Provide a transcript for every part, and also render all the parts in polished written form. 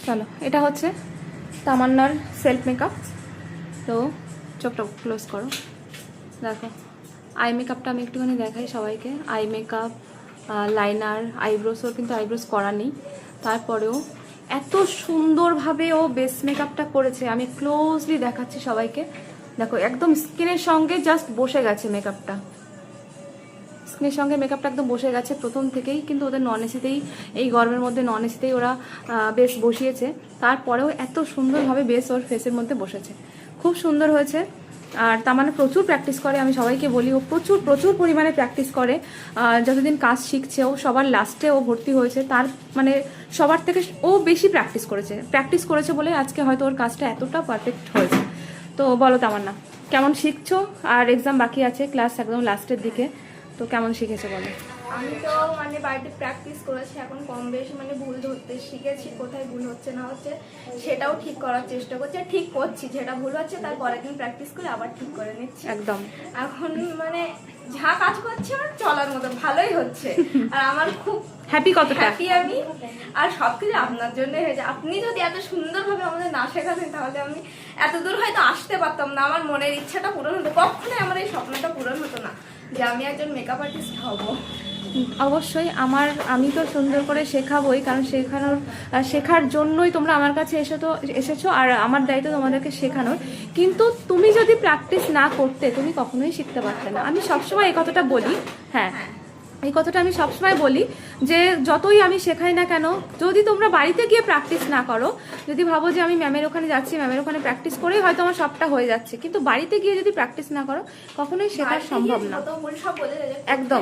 চলো, এটা হচ্ছে তামান্নার সেলফ মেকআপ। তো চোখটা ক্লোজ করো, দেখো আই মেকআপটা আমি একটুখানি দেখাই সবাইকে। আই মেকআপ, লাইনার, আইব্রোস, ওর কিন্তু আইব্রোস করা নেই, তারপরেও এত সুন্দরভাবে ও বেস মেকআপটা করেছে। আমি ক্লোজলি দেখাচ্ছি সবাইকে, দেখো একদম স্কিনের সঙ্গে জাস্ট বসে গেছে মেকআপটা, স্কিনের সঙ্গে মেকআপটা একদম বসে গেছে প্রথম থেকেই। কিন্তু ওদের নন এসিতেই, এই গরমের মধ্যে নন এসিতেই ওরা বেস বসিয়েছে, তারপরেও এত সুন্দরভাবে বেস ওর ফেসের মধ্যে বসেছে, খুব সুন্দর হয়েছে। আর তার মানে প্রচুর প্র্যাকটিস করে, আমি সবাইকে বলি ও প্রচুর প্রচুর পরিমাণে প্র্যাকটিস করে। যতদিন কাজ শিখছে, ও সবার লাস্টে ও ভর্তি হয়েছে, তার মানে সবার থেকে ও বেশি প্র্যাকটিস করেছে বলে আজকে হয়তো ওর কাজটা এতটা পারফেক্ট হয়েছে। তো বলো তামান্না, কেমন শিখছো? আর এক্সাম বাকি আছে, ক্লাস একদম লাস্টের দিকে, তো কেমন শিখেছে বলো? আমি তো মানে বাড়িতে প্র্যাকটিস করেছি, এখন কম বেশি মানে ভুল ধরতে শিখেছি, কোথায় ভুল হচ্ছে না হচ্ছে সেটাও ঠিক করার চেষ্টা করছি, আর ঠিক করছি। যেটা ভুল হচ্ছে তার পরের দিন প্র্যাকটিস করে আবার ঠিক করে নিচ্ছি একদম। এখন মানে যা কাজ করছি আমার চলার মতো ভালোই হচ্ছে, আর আমার খুব হ্যাপি, কতটা হ্যাপি আমি। আর সবকিছু আপনার জন্য হয়েছে, আপনি যদি এত সুন্দরভাবে আমাদের না শেখাতেন তাহলে আমি এত দূর হয়তো আসতে পারতাম না, আমার মনের ইচ্ছাটা পূরণ হতো, কখনোই আমার এই স্বপ্নটা পূরণ হতো না যে আমি একজন মেকআপ আর্টিস্ট হব। অবশ্যই আমি তো সুন্দর করে শেখাবোই, কারণ শেখার জন্যই তোমরা আমার কাছে এসেছো, আর আমার দায়িত্ব তোমাদেরকে শেখানোর। কিন্তু তুমি যদি প্র্যাকটিস না করতে তুমি কখনোই শিখতে পারতে না। আমি সবসময় এই কথাটা বলি, হ্যাঁ এই কথাটা আমি সবসময় বলি যে যতই আমি শেখাই না কেন, যদি তোমরা বাড়িতে গিয়ে প্র্যাকটিস না করো, যদি ভাবো যে আমি ম্যামের ওখানে যাচ্ছি, ম্যামের ওখানে প্র্যাকটিস করেই হয়তো আমার সবটা হয়ে যাচ্ছে, কিন্তু বাড়িতে গিয়ে যদি প্র্যাকটিস না করো কখনোই শেখা সম্ভব না। একদম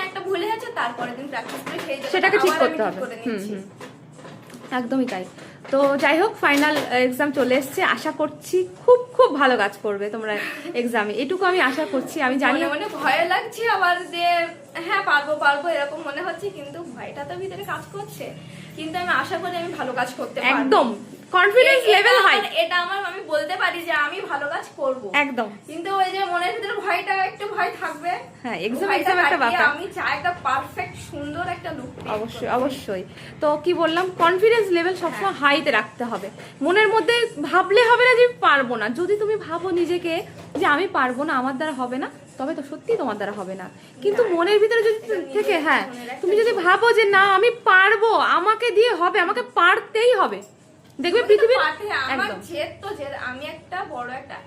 একটা ভুলে যাচ্ছে, তারপরে দিন প্র্যাকটিস করে সেটাকে ঠিক করতে হবে। একদমই তাই। তো যাই হোক, ফাইনাল এক্সাম চলে এসছে, আশা করছি খুব খুব ভালো কাজ করবে তোমরা এক্সামে, এটুকু আমি আশা করছি। আমি জানি মানে ভয় লাগছে আবার যে হ্যাঁ পারবো এরকম মনে হচ্ছে, কিন্তু ভয়টা তো ভিতরে কাজ করছে, কিন্তু আমি আশা করি আমি ভালো কাজ করতে পারবো। একদম কনফিডেন্স লেভেল হাই, এটা আমি বলতে পারি যে আমি ভালো কাজ করব একদম। কিন্তু ওই যে মনের ভিতরে ভয়টা, একটু ভয় থাকবে। হ্যাঁ, এক্সাম একটা ব্যাপার। আমি চাই একটা পারফেক্ট সুন্দর একটা লুক। অবশ্যই। তো কি বললাম, কনফিডেন্স লেভেল সবসময় হাইতে রাখতে হবে। মনের মধ্যে ভাবলে হবে না যে পারবো না। যদি তুমি ভাবো নিজেকে যে আমি পারবো না, আমার দ্বারা হবে না, তবে তো সত্যি তোমার দ্বারা হবে না। কিন্তু মনের ভিতরে যদি থেকে হ্যাঁ তুমি যদি ভাবো যে না আমি পারবো, আমাকে দিয়ে হবে, আমাকে পারতেই হবে, দেখবে পৃথিবীর একদম জেদ তো জেদ। আমি একটা বড় একটা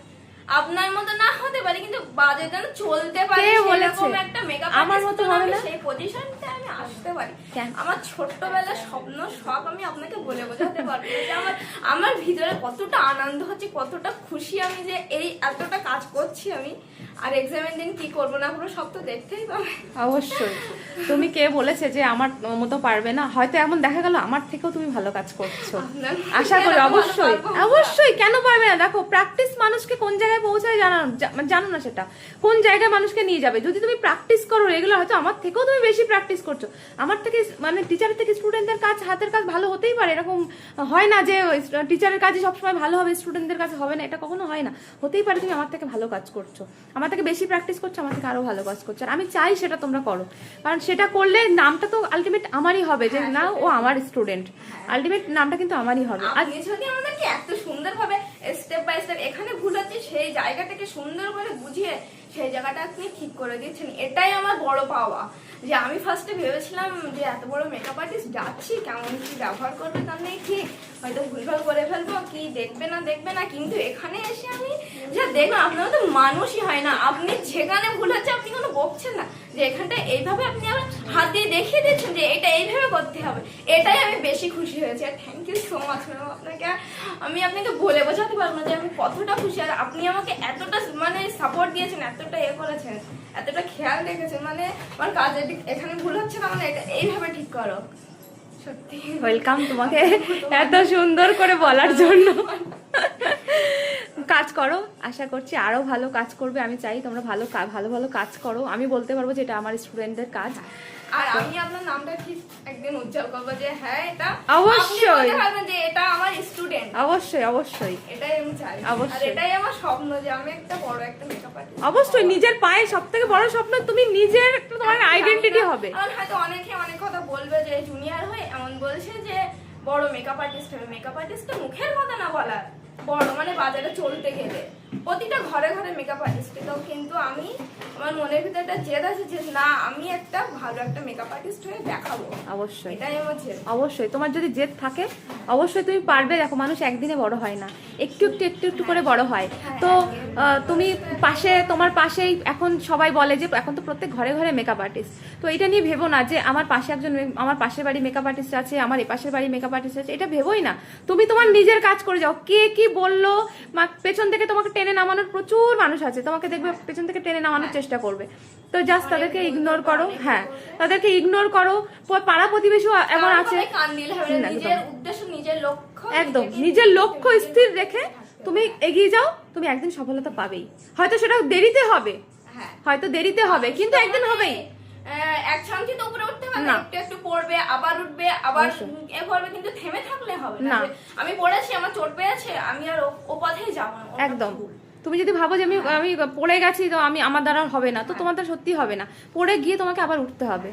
আপনার মতো না হতে পারি, কিন্তু বাজে যেন চলতে পারি সেরকম একটা মেকআপ আমার মতো হবে না, সেই পজিশনটা আমি আসতে পারি। আমার ছোট্টবেলার স্বপ্ন সব আমি আপনাকে বলে বোঝাতে পারবো যে আমার ভিতরে কতটা আনন্দ হচ্ছে, কতটা খুশি আমি যে এই এতটা কাজ করছি আমি। আর এক্সামের দিন কি করবো না করবো সব তো দেখতেই পাবে। অবশ্যই। তুমি কে বলেছে যে আমার মতো পারবে না? হয়তো এমন দেখা গেল আমার থেকেও তুমি ভালো কাজ করছো, আশা করি। অবশ্যই কেন পারবে না? দেখো প্র্যাকটিস মানুষকে কোন জায়গায় পৌঁছায় জানো না, সেটা কোন জায়গায় মানুষকে নিয়ে যাবে। যদি তুমি প্র্যাকটিস করো রেগুলার, হয়তো আমার থেকেও তুমি বেশি প্র্যাকটিস করছো, আমার থেকে মানে টিচারের থেকে স্টুডেন্টদের কাজ, হাতের কাজ ভালো হতেই পারে। এরকম হয় না যে টিচারের কাজই সবসময় ভালো হবে, স্টুডেন্টদের কাছে হবে না, এটা কখনো হয় না। হতেই পারে তুমি আমার থেকে ভালো কাজ করছো, আমার থেকে বেশি প্র্যাকটিস করছো, আমার থেকে আরো ভালো কাজ করছো। আর আমি চাই সেটা তোমরা করো, কারণ সেটা করলে নামটা তো আলটিমেট আমারই হবে, যে না ও আমার স্টুডেন্ট, আলটিমেট নামটা কিন্তু আমারই হবে। আর যদি আমাদেরকে এত সুন্দরভাবে স্টেপ বাই স্টেপ এখানে ভুল হচ্ছে সেই জায়গাটাকে সুন্দর করে বুঝিয়ে সেই জায়গাটা আপনি ঠিক করে দিচ্ছেন, এটাই আমার বড় পাওয়া। যে আমি ফার্স্টে ভেবেছিলাম যে এত বড় মেকআপ আর্টিস্ট যাচ্ছি, কেমন কি ব্যবহার করবে তার নেই ঠিক, হয়তো ভুলভাল করে ফেলবো, কি দেখবে না, কিন্তু এখানে এসে আমি যা দেখলাম আপনারা তো মানুষই হয় না। আপনি যেখানে ভুল হচ্ছে আপনি কোনো বকছেন না, যে এখানটা এইভাবে আপনি আবার হাত দিয়ে দেখিয়ে দিচ্ছেন যে এটা এইভাবে করতে হবে, এটাই আমি বেশি খুশি হয়েছি। আর thank you so much ma'am, আমি আপনাকে বলে বোঝাতে পারবো না যে আমি কতটা খুশি। আর আপনি আমাকে এতটা মানে সাপোর্ট দিয়েছেন, এতটা করেছেন, এতটা খেয়াল রেখেছেন, মানে আমার কাজে এখানে ভুল হচ্ছে না, মানে এটা এইভাবে ঠিক করো। সত্যি ওয়েলকাম তোমাকে এত সুন্দর করে বলার জন্য। কাজ করো, আশা করছি আরো ভালো কাজ করবে। আমি চাই তোমরা ভালো কাজ করো। আমি বলতে পারবো যে এটা আমার স্টুডেন্টদের কাজ। আর আমি আপনার নামটা ঠিক একদিন উজ্জ্বল করবো যে হ্যাঁ এটা অবশ্যই যে এটা আমার স্টুডেন্ট। অবশ্যই এটাই আমি চাই, আর এটাই আমার স্বপ্ন যে আমি একটা বড় একটা মেকআপ আর্টিস্ট। অবশ্যই নিজের পায়ে সবথেকে বড় স্বপ্ন তুমি নিজের তোমার আইডেন্টিটি হবে। আর হয়তো অনেকে অনেক কথা বলবে যে জুনিয়র হয়ে এমন বলছে যে বড় মেকআপ আর্টিস্ট হবে। মেকআপ আর্টিস্ট মুখের কথা না বলার, বড় মানে বাজারে চলতে গেলে প্রতিটা ঘরে ঘরে মেকআপ আর্টিস্ট। তো কিন্তু আমি, আমার মনের ভিতরে একটা জেদ আছে যে না, আমি একটা ভালো একটা মেকআপ আর্টিস্ট হয়ে দেখাবো। অবশ্যই, এটাই আমার জেদ। অবশ্যই তোমার যদি জেদ থাকে অবশ্যই তুমি পারবে। দেখো, মানুষ একদিনে বড় হয় না, একটু একটু একটু একটু করে বড় হয়। তো তুমি পাশে, তোমার পাশেই এখন সবাই বলে যে এখন তো প্রত্যেক ঘরে ঘরে মেকআপ আর্টিস্ট। তো এটা নিয়ে ভেবো না যে আমার পাশে একজন, আমার পাশের বাড়ি মেকআপ আর্টিস্ট আছে, আমার এ পাশের বাড়ি মেকআপ আর্টিস্ট আছে, এটা ভেবোই না। তুমি তোমার নিজের কাজ করে যাও। কে কি বললো, পেছন থেকে তোমাকে টেনে নামানোর প্রচুর মানুষ আছে, তোমাকে দেখবে পেছন থেকে টেনে নামানোর চেষ্টা করবে। তো জাস্ট তাদেরকে ইগনোর করো। হ্যাঁ, তাদেরকে ইগনোর করো। পাড়া প্রতিবেশী এমন আছে, নিজের উদ্দেশ্য, নিজের লক্ষ্য, একদম নিজের লক্ষ্য স্থির রেখে তুমি এগিয়ে যাও, তুমি একদিন সফলতা পাবেই। হয়তো সেটা দেরিতে হবে, হয়তো দেরিতে হবে, কিন্তু একদিন হবেই। এক শান্তি তো উপরে উঠতে হবে না, একটু একটু পড়বে, আবার উঠবে, আবার এ করবে, কিন্তু থেমে থাকলে হবে না। আমি পড়েছি, আমার চোট পেয়েছে, আমি আর ও পথেই যাবো না। একদম। তুমি যদি ভাবো যে আমি পড়ে গেছি তো আমার দ্বারা হবে না, তো তোমার দ্বারা সত্যি হবে না। পড়ে গিয়ে তোমাকে আবার উঠতে হবে,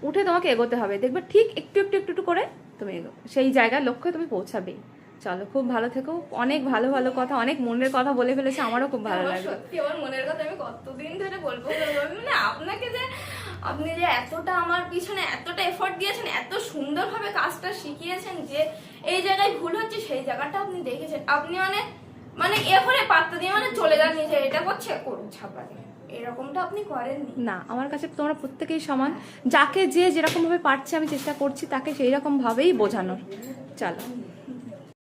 উঠে তোমাকে এগোতে হবে। দেখবে ঠিক একটু একটু একটু একটু করে তুমি সেই জায়গার লক্ষ্যে তুমি পৌঁছাবেই। চলো, খুব ভালো থেকো। অনেক ভালো ভালো কথা, অনেক মনের কথা বলে ফেলেছে, আমারও খুব ভালো লাগে। সত্যি আমার মনের কথা আমি কতদিন ধরে বলবো, মানে আপনাকে যে, আপনি যে এতটা আমার পিছনে এতটা এফোর্ট দিয়েছেন, এত সুন্দরভাবে কাজটা শিখিয়েছেন, যে এই জায়গায় ভুল হচ্ছে সেই জায়গাটা আপনি দেখেছেন। আপনি মানে এ করে পাত্তা দিয়ে মানে চলে যাননি যে এটা করছে করুন ছাপা দিয়ে, এরকমটা আপনি করেননি। না, আমার কাছে তোমরা প্রত্যেকেই সমান। যাকে যে যেরকম ভাবে পারছে আমি চেষ্টা করছি তাকে সেই রকম ভাবেই বোঝানোর। চলো।